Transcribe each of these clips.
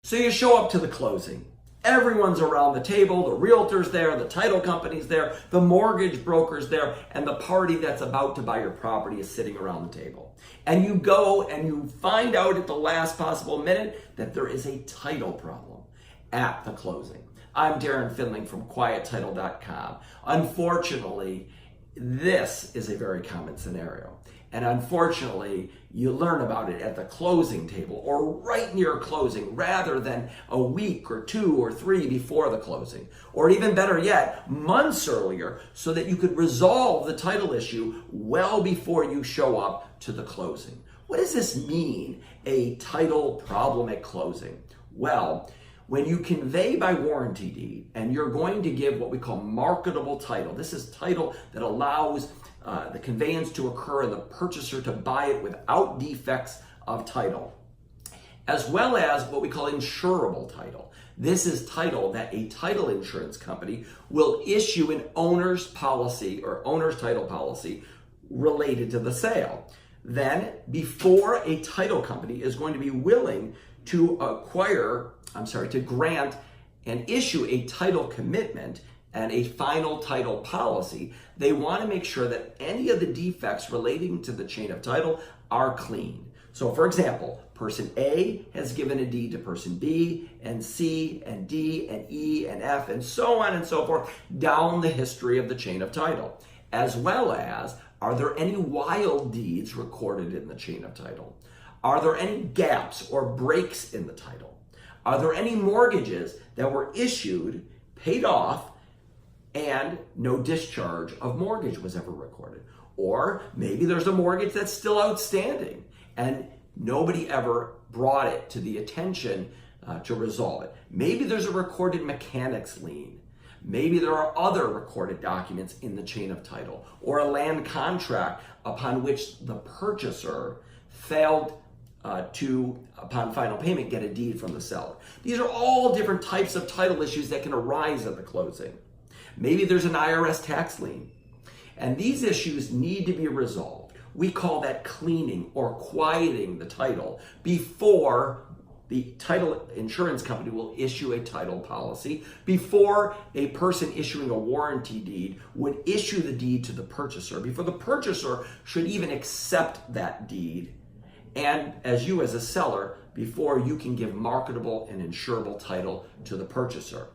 So you show up to the closing. Everyone's around the table, the realtor's there, the title company's there, the mortgage broker's there, and the party that's about to buy your property is sitting around the table. And you go and you find out at the last possible minute that there is a title problem at the closing. I'm Darren Findling from QuietTitle.com. Unfortunately, this is a very common scenario. And unfortunately, you learn about it at the closing table or right near closing rather than a week or 2 or 3 before the closing. Or even better yet, months earlier so that you could resolve the title issue well before you show up to the closing. What does this mean, a title problem at closing? Well, when you convey by warranty deed and you're going to give what we call marketable title, this is title that allows the conveyance to occur and the purchaser to buy it without defects of title, as well as what we call insurable title. This is title that a title insurance company will issue an owner's policy or owner's title policy related to the sale. Then, before a title company is going to be willing to grant and issue a title commitment and a final title policy, they want to make sure that any of the defects relating to the chain of title are clean. So for example, person A has given a deed to person B and C and D and E and F and so on and so forth down the history of the chain of title, as well as are there any wild deeds recorded in the chain of title? Are there any gaps or breaks in the title? Are there any mortgages that were issued, paid off, and no discharge of mortgage was ever recorded? Or maybe there's a mortgage that's still outstanding and nobody ever brought it to the attention to resolve it. Maybe there's a recorded mechanics lien. Maybe there are other recorded documents in the chain of title, or a land contract upon which the purchaser failed to, upon final payment, get a deed from the seller. These are all different types of title issues that can arise at the closing. Maybe there's an IRS tax lien, and these issues need to be resolved. We call that cleaning or quieting the title before the title insurance company will issue a title policy, before a person issuing a warranty deed would issue the deed to the purchaser, before the purchaser should even accept that deed, and as a seller, before you can give marketable and insurable title to the purchaser.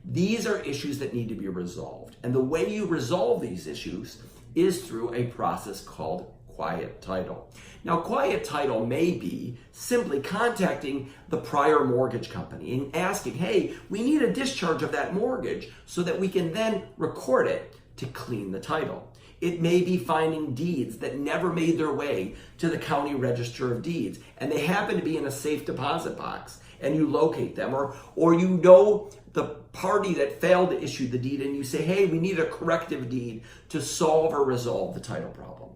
These are issues that need to be resolved. And the way you resolve these issues is through a process called quiet title. Now, quiet title may be simply contacting the prior mortgage company and asking, hey, we need a discharge of that mortgage so that we can then record it to clean the title. It may be finding deeds that never made their way to the county register of deeds, and they happen to be in a safe deposit box, and you locate them, or you know the party that failed to issue the deed, and you say, hey, we need a corrective deed to solve or resolve the title problem.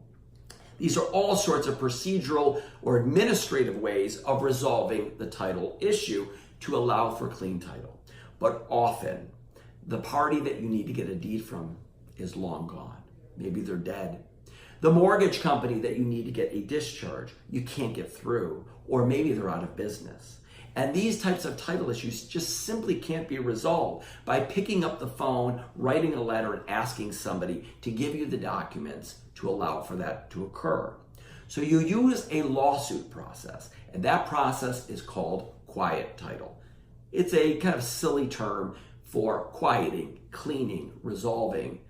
These are all sorts of procedural or administrative ways of resolving the title issue to allow for clean title. But often, the party that you need to get a deed from is long gone. Maybe they're dead. The mortgage company that you need to get a discharge, you can't get through, or maybe they're out of business. And these types of title issues just simply can't be resolved by picking up the phone, writing a letter, and asking somebody to give you the documents to allow for that to occur. So you use a lawsuit process, and that process is called quiet title. It's a kind of silly term for quieting, cleaning, resolving.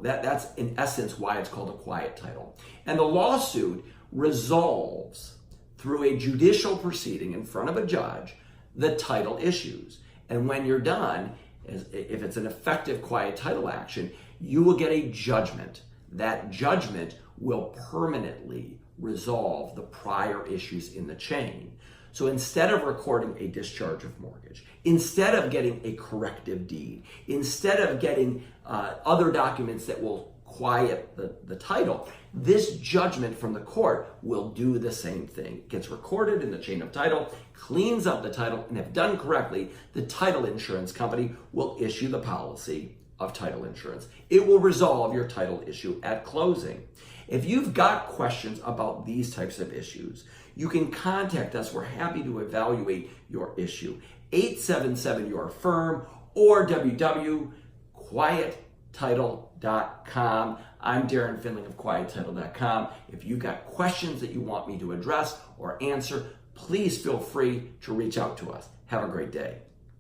That's in essence why it's called a quiet title. And the lawsuit resolves through a judicial proceeding in front of a judge the title issues. And when you're done, if it's an effective quiet title action, you will get a judgment. That judgment will permanently resolve the prior issues in the chain. So instead of recording a discharge of mortgage, instead of getting a corrective deed, instead of getting other documents that will quiet the title, this judgment from the court will do the same thing. It gets recorded in the chain of title, cleans up the title, and if done correctly, the title insurance company will issue the policy of title insurance. It will resolve your title issue at closing. If you've got questions about these types of issues, you can contact us. We're happy to evaluate your issue. 877-YOUR-FIRM or www.quiettitle.com. I'm Darren Findling of quiettitle.com. If you've got questions that you want me to address or answer, please feel free to reach out to us. Have a great day.